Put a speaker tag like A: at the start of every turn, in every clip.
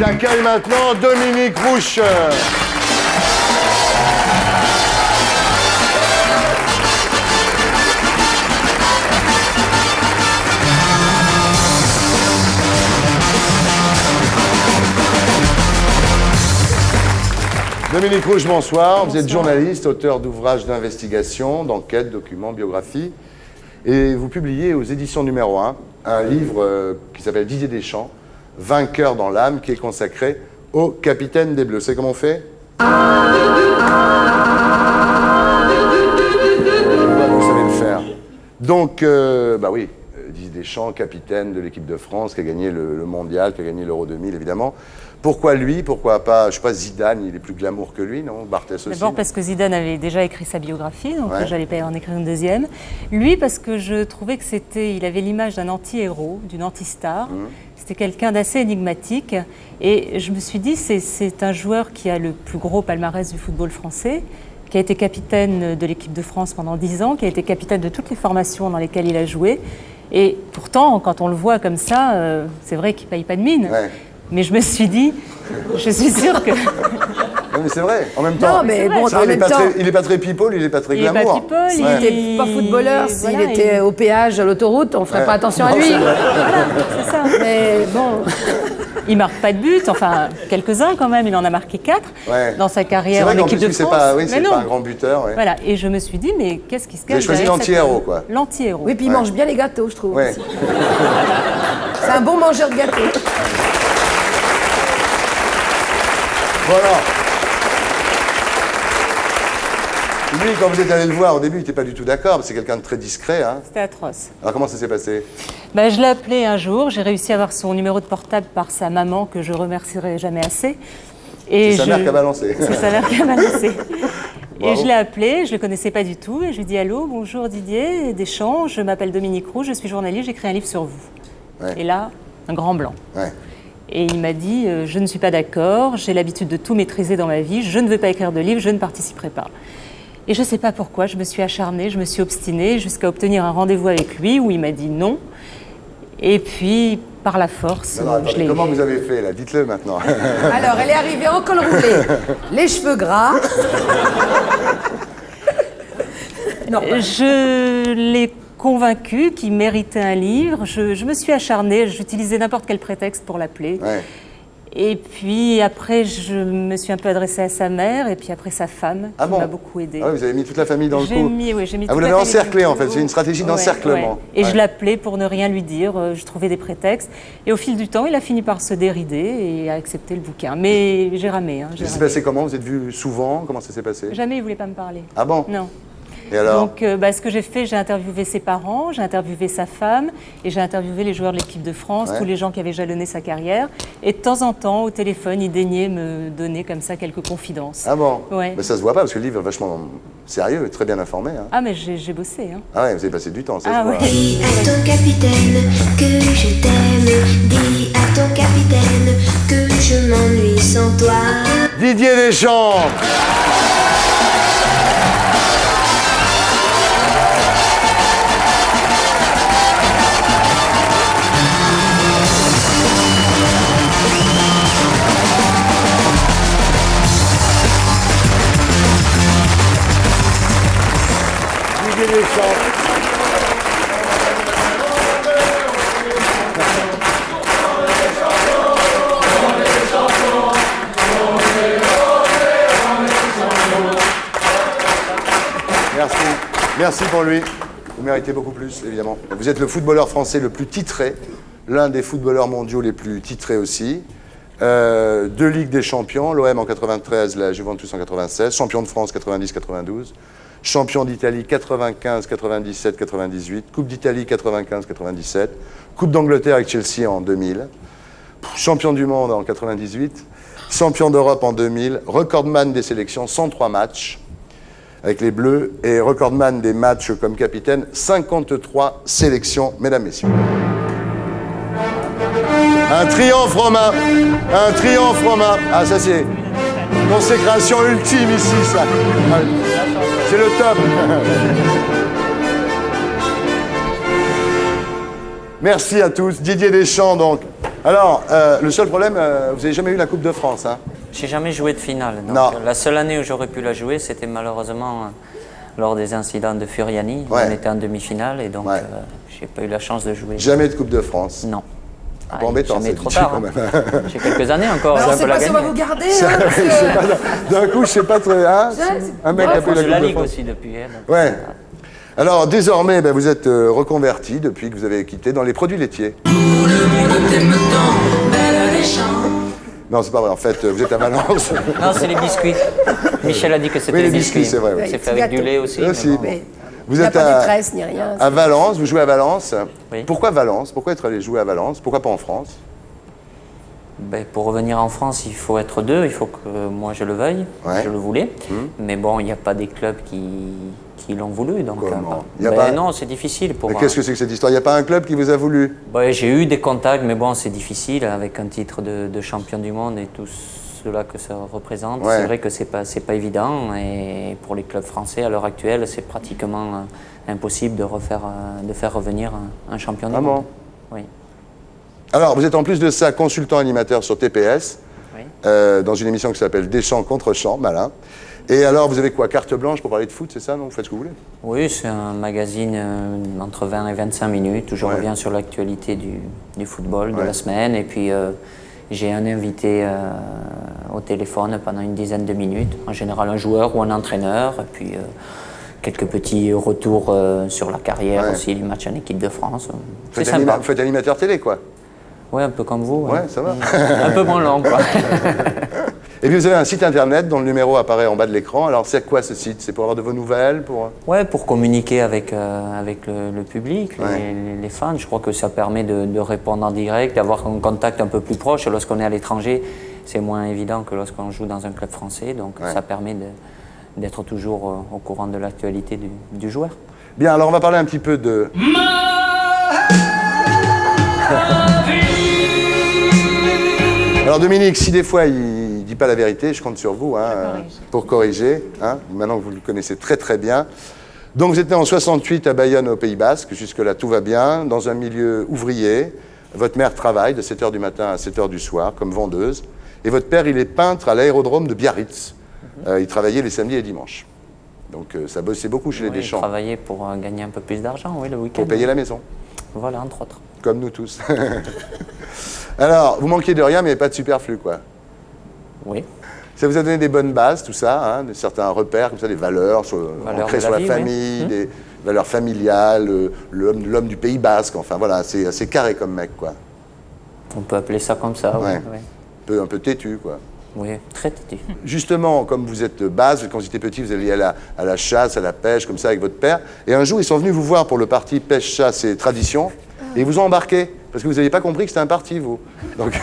A: J'accueille maintenant Dominique Rouche. Dominique Rouche, bonsoir. Vous êtes journaliste, auteur d'ouvrages d'investigation, d'enquêtes, documents, biographies. Et vous publiez aux éditions numéro 1 un livre qui s'appelle Didier Deschamps, Vainqueur dans l'âme, qui est consacré au capitaine des Bleus. C'est comment on fait? Vous savez le faire. Donc, bah oui, Didier Deschamps, capitaine de l'équipe de France, qui a gagné le mondial, qui a gagné l'Euro 2000, évidemment. Pourquoi lui? Pourquoi pas, je sais pas, Zidane? Il est plus glamour que lui, non? Barthès aussi.
B: D'abord parce que Zidane avait déjà écrit sa biographie, donc j'allais pas en écrire une deuxième. Lui, parce que je trouvais que il avait l'image d'un anti-héros, d'une anti-star. C'était quelqu'un d'assez énigmatique. Et je me suis dit, c'est un joueur qui a le plus gros palmarès du football français, qui a été capitaine de l'équipe de France pendant 10 ans, qui a été capitaine de toutes les formations dans lesquelles il a joué. Et pourtant, quand on le voit comme ça, c'est vrai qu'il paye pas de mine. Ouais. Mais je me suis dit, je suis sûre que...
A: Non, mais c'est vrai, en même temps.
C: Non, mais bon, en même temps...
A: Il n'est pas très people, il n'est pas très glamour.
B: Il n'est pas people,
C: s'il n'était pas footballeur, s'il était au péage à l'autoroute, on ne ferait pas attention à lui.
B: Voilà, c'est ça.
C: Mais bon...
B: Il marque pas de but, enfin quelques-uns quand même, il en a marqué 4 dans sa carrière en équipe de France.
A: C'est pas un grand buteur. Ouais.
B: Voilà, et je me suis dit, mais qu'est-ce qui se cache?
A: Vous avez choisi l'anti-héros, quoi.
B: L'anti-héros.
C: Oui, puis il mange bien les gâteaux, je trouve.
A: Ouais.
C: C'est un bon mangeur de gâteaux.
A: Voilà. Lui, quand vous êtes allé le voir au début, il n'était pas du tout d'accord, c'est quelqu'un de très discret. Hein.
B: C'était atroce.
A: Alors comment ça s'est passé?
B: Je l'ai appelé un jour, j'ai réussi à avoir son numéro de portable par sa maman, que je remercierai jamais assez.
A: C'est sa mère qui a balancé.
B: C'est sa mère qui a balancé. Et je l'ai appelé, je ne le connaissais pas du tout, et je lui ai dit « Allô, bonjour Didier Deschamps, je m'appelle Dominique Roux, je suis journaliste, j'écris un livre sur vous. Ouais. » Et là, un grand blanc. Ouais. Et il m'a dit « Je ne suis pas d'accord, j'ai l'habitude de tout maîtriser dans ma vie, je ne veux pas écrire de livre, je ne participerai pas. » Et je ne sais pas pourquoi, je me suis acharnée, je me suis obstinée jusqu'à obtenir un rendez-vous avec lui où il m'a dit non. Et puis, par la force, je l'ai...
A: Comment vous avez fait, là? Dites-le maintenant.
C: Alors, elle est arrivée en col roulé, les cheveux gras.
B: Non. Je l'ai convaincu qu'il méritait un livre. Je me suis acharnée, j'utilisais n'importe quel prétexte pour l'appeler. Ouais. Et puis après, je me suis un peu adressée à sa mère et puis après sa femme, qui m'a beaucoup aidée.
A: Ah oui, vous avez mis toute la famille dans le coup.
B: J'ai mis toute la famille.
A: Vous l'avez encerclé en fait, c'est une stratégie d'encerclement.
B: Et je l'appelais pour ne rien lui dire, je trouvais des prétextes. Et au fil du temps, il a fini par se dérider et a accepté le bouquin. Mais j'ai ramé.
A: Ça s'est passé comment? Vous êtes vus souvent? Comment ça s'est passé?
B: Jamais il ne voulait pas me parler.
A: Ah bon?
B: Non.
A: Et alors?
B: Donc, ce que j'ai fait, j'ai interviewé ses parents, j'ai interviewé sa femme et j'ai interviewé les joueurs de l'équipe de France, tous les gens qui avaient jalonné sa carrière. Et de temps en temps, au téléphone, il daignait me donner comme ça quelques confidences.
A: Ah bon?
B: Ouais.
A: Mais ça se voit pas parce que le livre est vachement sérieux, très bien informé. Hein.
B: Ah mais j'ai bossé. Hein.
A: Ah ouais, vous avez passé du temps, ça se voit.
D: Dis à ton capitaine que je t'aime. Dis à ton capitaine que je m'ennuie sans toi.
A: Didier Deschamps. Merci pour lui. Vous méritez beaucoup plus, évidemment. Vous êtes le footballeur français le plus titré, l'un des footballeurs mondiaux les plus titrés aussi. 2 Ligues des Champions, l'OM en 93, la Juventus en 96, champion de France 90-92, champion d'Italie 95, 97, 98, Coupe d'Italie 95, 97, Coupe d'Angleterre avec Chelsea en 2000, champion du monde en 98, champion d'Europe en 2000, recordman des sélections, 103 matchs avec les Bleus et recordman des matchs comme capitaine, 53 sélections, mesdames, messieurs. Un triomphe romain, un triomphe romain. Ah, ça c'est consécration ultime ici, ça. C'est le top. Merci à tous. Didier Deschamps, donc, Alors, le seul problème, vous n'avez jamais eu la Coupe de France, hein?
E: J'ai jamais joué de finale. Donc,
A: Non.
E: la seule année où j'aurais pu la jouer, c'était malheureusement lors des incidents de Furiani.
A: Ouais.
E: On était en demi-finale et donc
A: Ouais.
E: j'ai pas eu la chance de jouer.
A: Jamais de Coupe de France.
E: Non.
A: Un peu embêtant,
E: jamais
A: ça,
E: trop
A: dis-tu,
E: tard.
A: quand même.
E: J'ai quelques années encore.
C: Alors,
E: j'ai
C: on
E: un
C: sait
E: peu la
C: pas si on va
E: gagner.
C: vous garder.
A: Je
C: Hein, parce
A: sais
C: que-
A: pas, d'un coup, je sais pas très. Hein, un mec a pris la
E: De la
A: Coupe de
E: Ligue
A: France.
E: aussi depuis. Hein, donc,
A: Ouais. Alors, désormais, ben, vous êtes reconverti depuis que vous avez quitté dans les produits laitiers. Non, c'est pas vrai. En fait, vous êtes à Valence.
E: Non, c'est les biscuits. Michel a dit que c'était
A: Oui, les
E: les
A: biscuits, c'est vrai, ouais.
E: C'est fait avec du lait aussi. mais
A: Aussi.
E: bon.
C: Mais
A: Vous
C: il n'y a
A: êtes
C: pas
A: à,
C: de détresse ni rien.
A: à Valence, vous jouez à Valence.
E: Oui.
A: Pourquoi Valence? Pourquoi être allé jouer à Valence? Pourquoi pas en France?
E: Ben, pour revenir en France, il faut être deux. Il faut que moi je le veuille.
A: Ouais.
E: Je le voulais. Mais bon, il n'y a pas des clubs qui l'ont voulu. Donc,
A: Comment Il y a
E: ben
A: pas-
E: non, c'est difficile pour
A: Mais
E: moi.
A: qu'est-ce que c'est que cette histoire? Il n'y a pas un club qui vous a voulu?
E: Ben, j'ai eu des contacts, mais bon, c'est difficile avec un titre de champion du monde et tout cela que ça représente.
A: Ouais.
E: C'est vrai que c'est pas évident. Et pour les clubs français, à l'heure actuelle, c'est pratiquement impossible de faire revenir un champion du
A: Ah bon
E: monde. Oui.
A: Alors, vous êtes en plus de ça consultant animateur sur TPS,
E: Oui.
A: dans une émission qui s'appelle Des champs contre champs, malin. Et alors, vous avez quoi? Carte blanche pour parler de foot, c'est ça? Non, vous faites ce que vous voulez?
E: Oui, c'est un magazine entre 20 et 25 minutes où je
A: Ouais.
E: reviens sur l'actualité du football de
A: Ouais.
E: la semaine. Et puis, j'ai un invité au téléphone pendant une dizaine de minutes, en général un joueur ou un entraîneur. Et puis, quelques petits retours sur la carrière
A: Ouais.
E: aussi, du match en équipe de France. C'est
A: Vous
E: sympa.
A: faites animateur télé, quoi.
E: Oui, un peu comme vous.
A: Ouais, ça va.
E: Un peu moins long, quoi.
A: Et puis vous avez un site internet dont le numéro apparaît en bas de l'écran. Alors c'est quoi ce site? C'est pour avoir de vos nouvelles pour...
E: Ouais, pour communiquer avec le public,
A: Ouais.
E: les fans. Je crois que ça permet de répondre en direct, d'avoir un contact un peu plus proche. Lorsqu'on est à l'étranger, c'est moins évident que lorsqu'on joue dans un club français. Donc
A: Ouais.
E: ça permet d'être toujours au courant de l'actualité du joueur.
A: Bien, alors on va parler un petit peu de... Alors Dominique, si des fois il ne dit pas la vérité, je compte sur vous hein, pour corriger. Hein, maintenant que vous le connaissez très très bien. Donc vous êtes né en 68 à Bayonne au Pays Basque, jusque-là tout va bien, dans un milieu ouvrier. Votre mère travaille de 7h du matin à 7h du soir comme vendeuse. Et votre père, il est peintre à l'aérodrome de Biarritz. Il travaillait les samedis et dimanches. Donc ça bossait beaucoup chez les
E: Oui,
A: Deschamps
E: travailler pour gagner un peu plus d'argent, oui, le week-end.
A: pour payer la maison,
E: Voilà, entre autres.
A: comme nous tous. Alors, vous manquiez de rien, mais pas de superflu, quoi.
E: Oui.
A: Ça vous a donné des bonnes bases, tout ça, hein, certains repères, comme ça, des valeurs,
E: Valeurs
A: ancrées
E: de
A: sur
E: la
A: la
E: vie,
A: famille,
E: oui.
A: des valeurs familiales, l'homme du Pays Basque, enfin voilà, c'est assez carré comme mec, quoi.
E: On peut appeler ça comme ça,
A: Ouais.
E: oui.
A: Un peu têtu, quoi.
E: Oui, très têtu.
A: Justement, comme vous êtes base, quand vous étiez petit, vous alliez à la chasse, à la pêche, comme ça, avec votre père. Et un jour, ils sont venus vous voir pour le parti pêche, chasse et tradition, et ils vous ont embarqué, parce que vous n'aviez pas compris que c'était un parti, vous. Donc,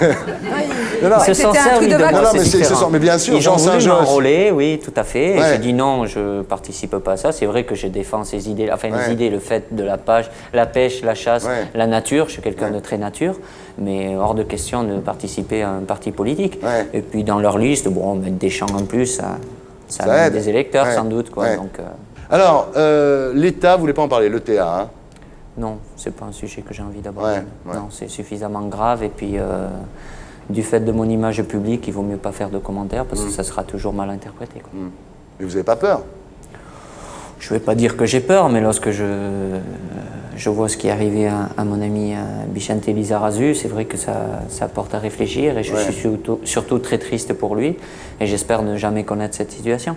A: non, non,
E: Ils se sont
C: c'était un truc
E: servis
C: de
E: de moi,
C: vacances.
A: Non, non, mais
E: c'est
A: c'est-
E: différent.
A: mais bien sûr,
E: Ils
A: Jean
E: ont voulu
A: Saint-Josse.
E: m'enrôler, oui, tout à fait.
A: Ouais.
E: J'ai dit non, je participe pas à ça. C'est vrai que je défends ces idées, enfin
A: Ouais.
E: les idées, le fait de la pêche, la chasse,
A: Ouais.
E: la nature. Je suis quelqu'un
A: Ouais.
E: de très nature, mais hors de question de participer à un parti politique.
A: Ouais.
E: Et puis dans leur liste, bon, mettre des champs en plus, ça
A: Ça
E: amène
A: aide.
E: des électeurs
A: Ouais.
E: sans doute, quoi.
A: Ouais.
E: Donc
A: Alors, l'État, vous voulez pas en parler, l'ETA, hein?
E: non, c'est pas un sujet que j'ai envie d'aborder.
A: Ouais, ouais.
E: Non, c'est suffisamment grave et puis. Du fait de mon image publique, il vaut mieux pas faire de commentaires parce que ça sera toujours mal interprété, quoi.
A: Mais vous n'avez pas peur?
E: Je ne vais pas dire que j'ai peur, mais lorsque je vois ce qui est arrivé à mon ami Bichente Lizarazu, c'est vrai que ça porte à réfléchir et je
A: Ouais.
E: suis surtout très triste pour lui et j'espère ne jamais connaître cette situation.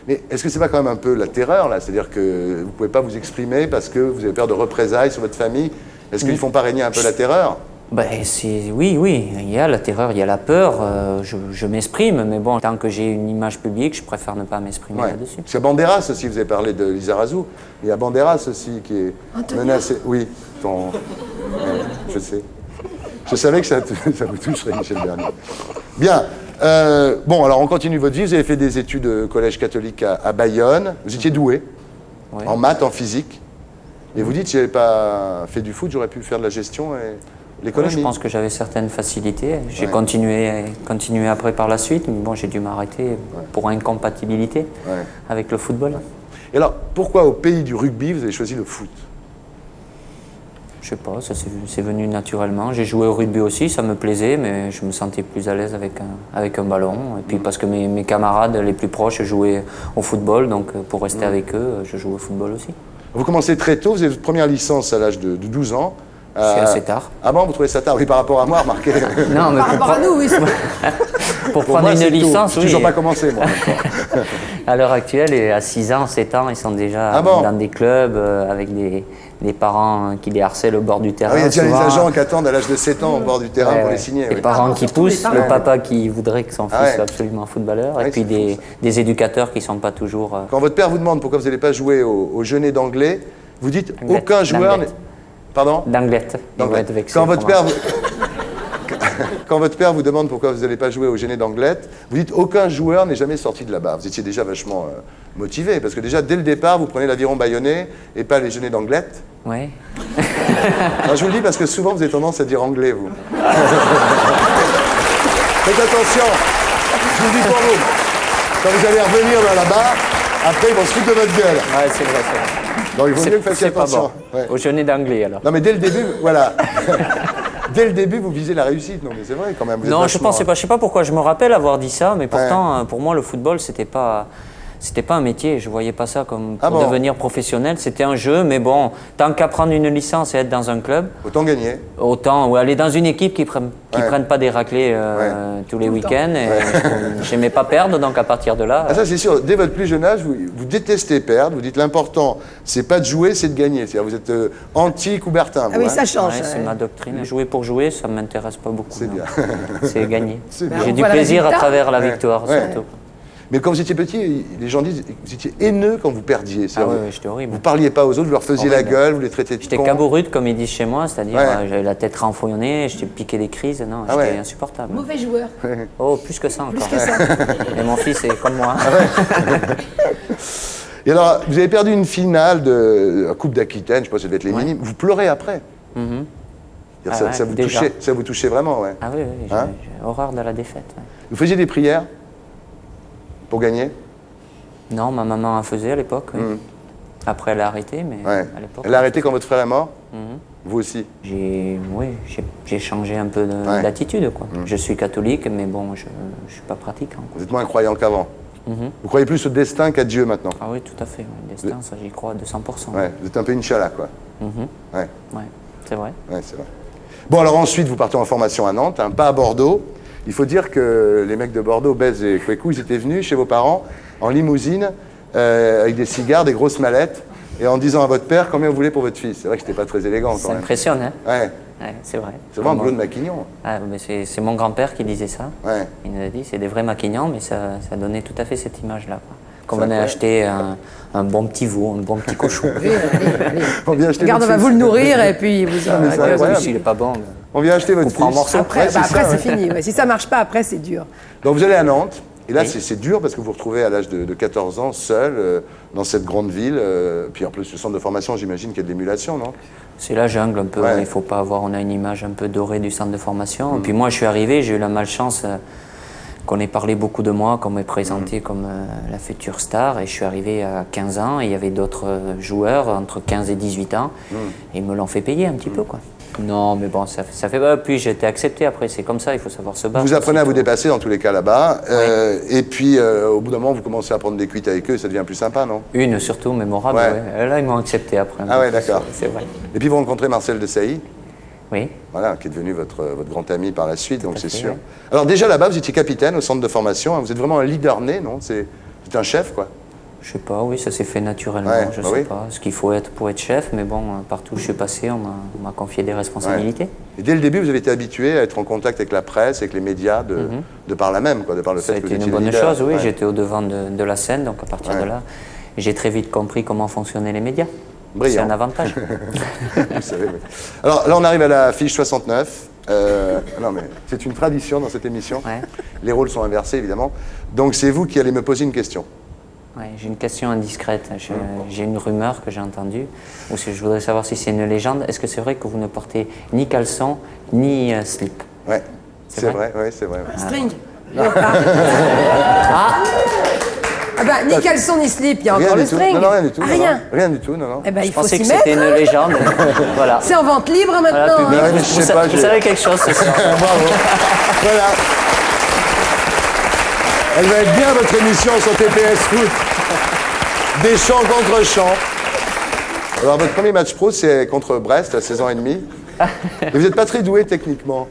A: Mais est-ce que c'est pas quand même un peu la terreur, là? C'est-à-dire que vous ne pouvez pas vous exprimer parce que vous avez peur de représailles sur votre famille? Est-ce qu'ils ne font pas régner un peu la terreur?
E: Ben, oui, il y a la terreur, il y a la peur, je m'exprime, mais bon, tant que j'ai une image publique, je préfère ne pas m'exprimer
A: Ouais.
E: là-dessus.
A: Parce qu'il y a Banderas aussi, vous avez parlé de Lizarazu, il y a Banderas aussi qui est menacé. Oui, je sais. Je savais que ça vous toucherait, Michel Bernier. Bien. Bon, alors on continue votre vie. Vous avez fait des études au collège catholique à Bayonne. Vous étiez doué,
E: Ouais.
A: en maths, en physique. Et vous dites, si je n'avais pas fait du foot, j'aurais pu faire de la gestion et l'économie.
E: Je pense que j'avais certaines facilités. J'ai
A: Ouais.
E: continué après par la suite, mais bon, j'ai dû m'arrêter pour incompatibilité
A: Ouais.
E: avec le football.
A: Et alors, pourquoi au pays du rugby, vous avez choisi le foot?
E: Je sais pas, c'est venu naturellement. J'ai joué au rugby aussi, ça me plaisait, mais je me sentais plus à l'aise avec un ballon. Et puis parce que mes camarades les plus proches jouaient au football, donc pour rester avec eux, je joue au football aussi.
A: Vous commencez très tôt, vous avez votre première licence à l'âge de 12 ans.
E: C'est assez tard.
A: Ah bon, vous trouvez ça tard? Oui, par rapport à moi, remarquez.
E: Non, mais
C: Par rapport à nous, oui.
E: pour
A: Pour
E: prendre
A: moi,
E: une
A: c'est
E: licence,
A: tôt.
E: oui.
A: J'ai toujours pas commencé, moi.
E: À l'heure actuelle, et à 6 ans, 7 ans, ils sont déjà dans des clubs avec des parents qui les harcèlent au bord du terrain.
A: Il y a déjà les
E: souvent.
A: agents qui attendent à l'âge de 7 ans au bord du terrain pour les signer.
E: Les
A: Oui.
E: parents qui poussent,
C: parents.
E: le papa qui voudrait que son fils
A: ouais.
E: soit absolument footballeur,
A: Ouais,
E: et puis
A: c'est fou,
E: des éducateurs qui ne sont pas toujours...
A: Quand votre père vous demande pourquoi vous n'allez pas jouer au Genet d'anglais, vous dites
E: D'Anglette.
A: aucun joueur...
E: D'Anglette.
A: Pardon?
E: d'Anglette. Ils vont être vexés.
A: Quand votre
E: pour moi.
A: père Quand votre père vous demande pourquoi vous n'allez pas jouer au Genet d'Anglette, vous dites aucun joueur n'est jamais sorti de là-bas. Vous étiez déjà vachement motivé, parce que déjà dès le départ, vous prenez l'Aviron Bayonnais et pas les Genets d'Anglette.
E: Ouais.
A: Alors, je vous le dis parce que souvent vous avez tendance à dire anglais, vous. Faites attention, je vous le dis pour vous. Quand vous allez revenir là-bas, après ils vont se foutre de votre gueule.
E: Ouais, c'est vrai, c'est vrai.
A: Donc il vaut mieux que vous fassiez
E: C'est pas
A: attention.
E: bon.
A: Ouais.
E: Au Genet d'anglais, alors.
A: Non mais dès le début, voilà. Dès le début, vous visez la réussite. Non mais c'est vrai quand même. Vous êtes
E: Non, je
A: vachement-
E: pensais pas. Je sais pas pourquoi je me rappelle avoir dit ça, mais pourtant, pour moi, le football, c'était pas un métier. Je voyais pas ça comme pour
A: Ah bon?
E: devenir professionnel. C'était un jeu, mais bon, tant qu'à prendre une licence et être dans un club,
A: Autant gagner.
E: autant ou aller dans une équipe qui prennent pas des raclés tous les
C: Tout le
E: week-ends. Et j'aimais pas perdre, donc à partir de là.
A: Ah ça c'est sûr, dès votre plus jeune âge, vous détestez perdre, vous dites l'important, c'est pas de jouer, c'est de gagner. C'est-à-dire vous êtes anti-Coubertin.
C: Ah
A: vous,
C: oui,
A: hein.
C: ça change.
E: ouais, c'est ma doctrine. Jouer pour jouer, ça m'intéresse pas beaucoup.
A: C'est
E: non.
A: bien.
E: C'est gagner.
A: C'est bien.
E: J'ai
C: On
E: du
C: voit le
E: plaisir à
C: résultat.
E: travers la victoire,
A: Ouais.
E: surtout.
A: Mais quand vous étiez petit, les gens disent que vous étiez haineux quand vous perdiez.
E: Ah
A: C'est-à-dire,
E: ouais, j'étais horrible.
A: vous parliez pas aux autres, vous leur faisiez la
E: Horrible.
A: gueule, vous les traitiez de
E: J'étais
A: cons.
E: cabourute, comme ils disent chez moi, c'est-à-dire
A: Ouais.
E: j'avais la tête renfrognée, j'étais piqué des crises, non,
A: Ah
E: j'étais
A: ouais.
E: insupportable.
C: Mauvais joueur.
E: Oh, plus que ça encore.
C: que ça.
E: Et mon fils est comme moi.
A: Et alors, vous avez perdu une finale de la Coupe d'Aquitaine, je sais pas, ça devait être les minimes. Vous pleurez après.
E: Mhm.
A: C'est-à-dire,
E: Ah
A: ça,
E: ouais,
A: ça vous
E: déjà.
A: touchait vraiment, ouais.
E: Ah oui, oui,
A: Hein
E: j'ai horreur de la défaite. ouais.
A: Vous faisiez des prières pour gagner.
E: Non, ma maman en faisait à l'époque. oui. Après, elle a arrêté, mais
A: Ouais.
E: à l'époque.
A: Elle a arrêté quand votre frère est mort.
E: Mhm.
A: Vous aussi.
E: J'ai changé un peu
A: Ouais.
E: d'attitude. Quoi. Je suis catholique, mais bon, je ne suis pas pratiquant. quoi.
A: Vous êtes moins croyant qu'avant.
E: Mhm.
A: Vous croyez plus au destin qu'à Dieu maintenant.
E: Ah oui, tout à fait. Le destin, ça, j'y crois à 200%.
A: Ouais. Vous êtes un peu Inch'Allah, quoi.
E: Mhm.
A: Ouais.
E: Ouais, c'est vrai.
A: Ouais, c'est vrai. Bon, alors ensuite, vous partez en formation à Nantes, hein, pas à Bordeaux. Il faut dire que les mecs de Bordeaux, Bez et Kwekou, ils étaient venus chez vos parents en limousine, avec des cigares, des grosses mallettes, et en disant à votre père combien vous voulez pour votre fils. C'est vrai que c'était pas très élégant quand
E: Ça
A: même.
E: impressionne, hein.
A: Ouais,
E: Ouais, c'est vrai.
A: c'est vraiment un
E: Comment-
A: boulot de maquignon.
E: Ah, mais c'est mon grand-père qui disait ça.
A: Ouais.
E: Il nous a dit, c'est des vrais maquignons, mais ça donnait tout à fait cette image-là. quoi. Qu'on
A: C'est
E: venait
A: incroyable.
E: acheter un bon petit veau, un bon petit cochon.
C: Allez, allez.
A: On vient acheter
C: Regarde, on
A: votre
C: va
A: fils.
C: vous le nourrir et puis vous
A: mais c'est
C: arrêtez.
A: incroyable.
E: S'il n'est pas bon.
A: On vient acheter votre
E: On prend un
A: fils.
E: morceau.
C: Après,
A: Ouais,
C: bah, après
A: ça,
C: c'est
A: ouais.
C: fini. Ouais. Si ça marche pas, après, c'est dur.
A: Donc vous allez à Nantes, et là
E: Oui.
A: c'est dur parce que vous vous retrouvez à l'âge de 14 ans, seul, dans cette grande ville. Puis en plus, le centre de formation, j'imagine qu'il y a de l'émulation, non?
E: C'est la jungle un peu,
A: Ouais.
E: il faut pas avoir, on a une image un peu dorée du centre de formation. Et puis moi je suis arrivé, j'ai eu la malchance qu'on ait parlé beaucoup de moi, qu'on m'ait présenté comme la future star. Et je suis arrivé à 15 ans et il y avait d'autres joueurs entre 15 et 18 ans. Et ils me l'ont fait payer un petit peu quoi. Non mais bon, ça fait pas. Puis j'ai été accepté après, c'est comme ça, il faut savoir se battre.
A: Vous apprenez à vous
E: c'est tout.
A: dépasser dans tous les cas là-bas. Et puis au bout d'un moment, vous commencez à prendre des cuites avec eux, ça devient plus sympa, non?
E: Une surtout mémorable,
A: Ouais.
E: ouais. Là ils m'ont accepté après.
A: Ah ouais, d'accord.
E: C'est vrai.
A: Et puis vous rencontrez Marcel Desailly,
E: Oui.
A: voilà, qui est devenu votre grand ami par la suite, donc
E: à
A: c'est
E: fait,
A: sûr.
E: ouais.
A: Alors déjà là-bas, vous étiez capitaine au centre de formation, hein, vous êtes vraiment un leader né, non? Vous êtes un chef, quoi.
E: Je sais pas, oui, ça s'est fait naturellement,
A: Ouais,
E: je
A: bah
E: sais
A: oui.
E: pas ce qu'il faut être pour être chef, mais bon, partout où je suis passé, on m'a confié des responsabilités.
A: Et dès le début, vous avez été habitué à être en contact avec la presse, avec les médias, de par là même, quoi, de par le
E: Ça a
A: fait que vous
E: été une
A: étiez
E: bonne
A: leader.
E: chose, oui,
A: Ouais.
E: j'étais au devant de la scène, donc à partir
A: Ouais.
E: de là, j'ai très vite compris comment fonctionnaient les médias.
A: Brillant.
E: C'est un avantage.
A: Vous savez, oui. Alors là, on arrive à la fiche 69. Non, mais c'est une tradition dans cette émission.
E: Ouais.
A: Les rôles sont inversés, évidemment. Donc c'est vous qui allez me poser une question.
E: Ouais, j'ai une question indiscrète. J'ai une rumeur que j'ai entendue, ou je voudrais savoir si c'est une légende. Est-ce que c'est vrai que vous ne portez ni caleçon, ni slip?
A: Ouais,
E: C'est
A: c'est
E: vrai
A: vrai, oui, c'est vrai.
C: String. Léopard. Ah bah, ni caleçon ni slip, il y a encore le
A: du tout.
C: string.
A: Non, rien du tout.
C: Ah,
A: non,
C: rien.
A: non. Rien du tout, non.
C: Eh ben, il
E: Je
C: faut
E: pensais
C: s'y
E: que
C: mettre.
E: c'était une légende. Voilà.
C: C'est en vente libre
E: Voilà,
C: maintenant.
E: public.
A: Ouais, mais je sais pas,
E: Vous
A: j'ai-
E: savez quelque chose, c'est ça.
A: Bravo. Voilà. Elle va être bien votre émission sur TPS Foot. Des chants contre chants. Alors votre premier match pro, c'est contre Brest à 16 ans et demi. Et vous n'êtes pas très doué techniquement.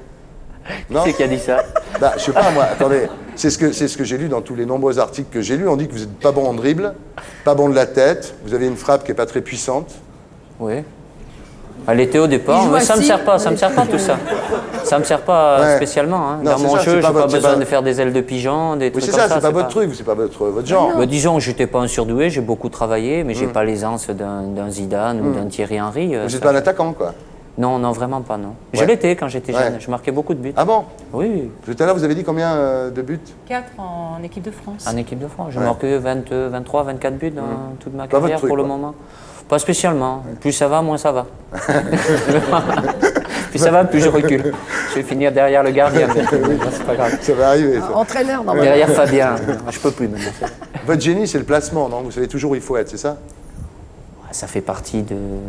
A: Non.
E: C'est qui a dit ça?
A: Bah, je sais pas, moi, attendez, c'est ce que j'ai lu dans tous les nombreux articles que j'ai lus. On dit que vous n'êtes pas bon en dribble, pas bon de la tête, vous avez une frappe qui n'est pas très puissante.
E: Oui. Elle était au
C: Il
E: départ,
C: joue
E: mais ça me
C: assis.
E: sert pas tout ça. Ça me sert pas
A: Ouais.
E: spécialement. Hein.
A: Non,
E: Dans
A: c'est
E: mon
A: ça,
E: jeu,
A: c'est
E: j'ai
A: pas
E: pas
A: votre- c'est
E: besoin
A: pas-
E: de faire des ailes de pigeon, des
A: Oui,
E: trucs
A: c'est
E: comme
A: ça,
E: ça.
A: c'est pas votre truc, c'est pas votre genre.
E: Bah, disons, j'étais pas un surdoué, j'ai beaucoup travaillé, mais j'ai pas l'aisance d'un Zidane ou d'un Thierry Henry.
A: Vous
E: ça-
A: n'êtes pas un attaquant, quoi.
E: Non, non, vraiment pas, non. Je
A: Ouais.
E: l'étais quand j'étais
A: Ouais.
E: jeune, je marquais beaucoup de buts.
A: Ah bon?
E: Oui,
A: Tout à l'heure, vous avez dit combien de buts?
B: 4 en équipe de France.
E: en équipe de France. J'ai
A: Ouais.
E: marqué 23, 24 buts dans toute ma
A: Pas votre
E: carrière
A: truc,
E: pour le
A: quoi.
E: moment. Pas spécialement. Plus ça va, moins ça va. Plus ça va, plus je recule. Je vais finir derrière le gardien. C'est pas grave.
A: Ça va arriver, ça.
C: Entraîneur, normalement.
E: Derrière Fabien. Je peux plus maintenant.
A: Votre génie, c'est le placement, non? Vous savez toujours où il faut être, c'est ça?
E: Ça fait partie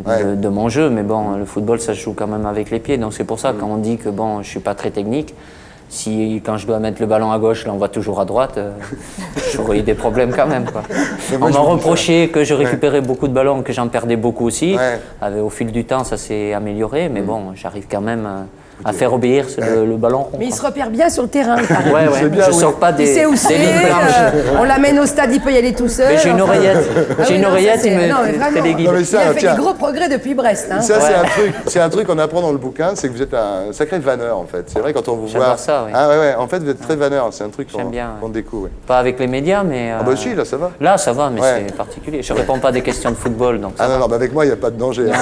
A: Ouais.
E: de mon jeu, mais bon, le football, ça se joue quand même avec les pieds. Donc c'est pour ça, quand on dit que bon, je suis pas très technique, si quand je dois mettre le ballon à gauche, l'envoie toujours à droite, j'aurais eu des problèmes quand même. Quoi.
A: moi,
E: On
A: je
E: m'a
A: vous dis
E: reproché que je récupérais beaucoup de ballons, que j'en perdais beaucoup aussi.
A: Ouais.
E: Au fil du temps, ça s'est amélioré, mais bon, j'arrive quand même à faire obéir le ballon rond.
C: Mais il
E: quoi.
C: se repère bien sur le terrain. il paraît.
E: Ouais,
A: C'est
E: ouais.
A: bien,
E: Je
A: oui.
E: sors pas
C: Il
E: des
C: sait où c'est.
E: lignes blanches.
C: On l'amène au stade, il peut y aller tout seul.
E: Mais j'ai une
C: enfin.
E: oreillette.
C: Ah
E: J'ai
C: oui,
E: une
C: non, ça,
E: oreillette,
C: c'est-
E: il me
C: non, mais vraiment.
E: téléguide.
A: Non, mais
C: Il
A: ça,
C: a fait
A: tiens.
C: des gros progrès depuis Brest. Hein.
A: Ça,
E: Ouais.
A: c'est un truc qu'on apprend dans le bouquin, c'est que vous êtes un sacré vanneur, en fait. C'est vrai, quand on vous
E: J'adore
A: voit...
E: ça, oui.
A: Ah ouais, en fait, vous êtes très vanneur, c'est un truc qu'on
E: J'aime bien,
A: qu'on découvre. Ouais.
E: Pas avec les médias, mais.
A: Ah bah si, là, ça va.
E: Là, ça va, mais
A: Ouais.
E: c'est particulier. Je réponds pas à des questions de football, donc ça
A: Ah
E: va.
A: non, bah avec moi, il n'y a pas de danger. hein.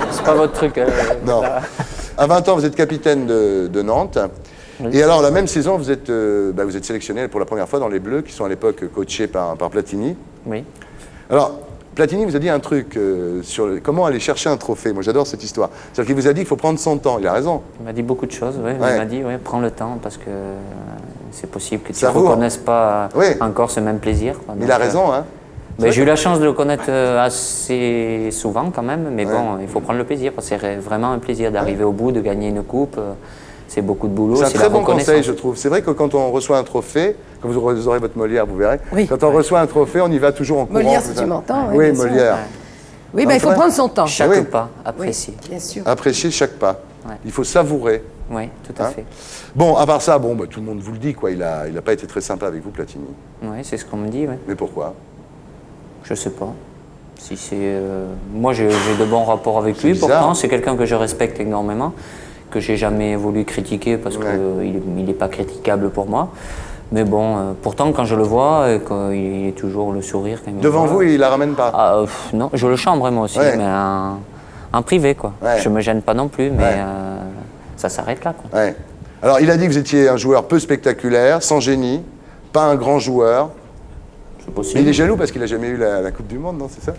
E: C'est pas votre truc.
A: Non. À 20 ans, vous êtes capitaine de Nantes.
E: Oui.
A: Et alors, la même saison, vous êtes sélectionné pour la première fois dans les Bleus, qui sont à l'époque coachés par Platini.
E: Oui.
A: Alors, Platini vous a dit un truc sur comment aller chercher un trophée. Moi, j'adore cette histoire. C'est-à-dire qu'il vous a dit qu'il faut prendre son temps. Il a raison.
E: Il m'a dit beaucoup de choses. Oui.
A: Ouais.
E: Il m'a dit, prends le temps parce que c'est possible que tu ne
A: Savoure.
E: reconnaisses pas
A: Oui.
E: encore ce même plaisir. quoi.
A: Il
E: Donc,
A: a raison, hein.
E: ben, j'ai eu la chance de le connaître assez souvent quand même, mais
A: Ouais.
E: bon, il faut prendre le plaisir. Parce que c'est vraiment un plaisir d'arriver au bout, de gagner une coupe. C'est beaucoup de boulot.
A: C'est un
E: la
A: très bon
E: reconnaissance.
A: conseil, je trouve. C'est vrai que quand on reçoit un trophée, quand vous aurez votre Molière, vous verrez,
C: Oui.
A: quand on reçoit un trophée, on y va toujours en courant.
C: Molière,
A: tout
C: si
A: ça.
C: tu m'entends, oui,
A: Oui,
C: bien sûr.
A: Molière.
C: Oui, bah, il faut
A: Ouais.
C: prendre son temps.
E: Chaque
A: Oui.
E: pas
C: Oui,
E: apprécié.
C: bien sûr.
A: Apprécier chaque pas.
E: Ouais.
A: Il faut savourer.
E: Oui, tout à
A: Hein
E: fait.
A: Bon, à part ça, bon, bah, tout le monde vous le dit, quoi. Il a pas été très sympa avec vous, Platini.
E: Oui, c'est ce qu'on me dit. Ouais.
A: Mais pourquoi?
E: Je sais pas. Si c'est, moi, j'ai de bons rapports avec lui.
A: bizarre.
E: Pourtant, c'est quelqu'un que je respecte énormément, que j'ai jamais voulu critiquer parce
A: Ouais.
E: qu'il n'est pas critiquable pour moi. Mais bon, pourtant, quand je le vois, il est toujours le sourire. Quand il me
A: Devant
E: voit.
A: vous, il la ramène pas.
E: Ah, non, je le chambre moi aussi,
A: Ouais.
E: mais en privé, quoi.
A: Ouais.
E: Je me gêne pas non plus, mais
A: Ouais.
E: ça s'arrête là, quoi.
A: Ouais. Alors, il a dit que vous étiez un joueur peu spectaculaire, sans génie, pas un grand joueur.
E: C'est
A: Mais
E: possible.
A: il est jaloux parce qu'il a jamais eu la Coupe du Monde, non? C'est ça?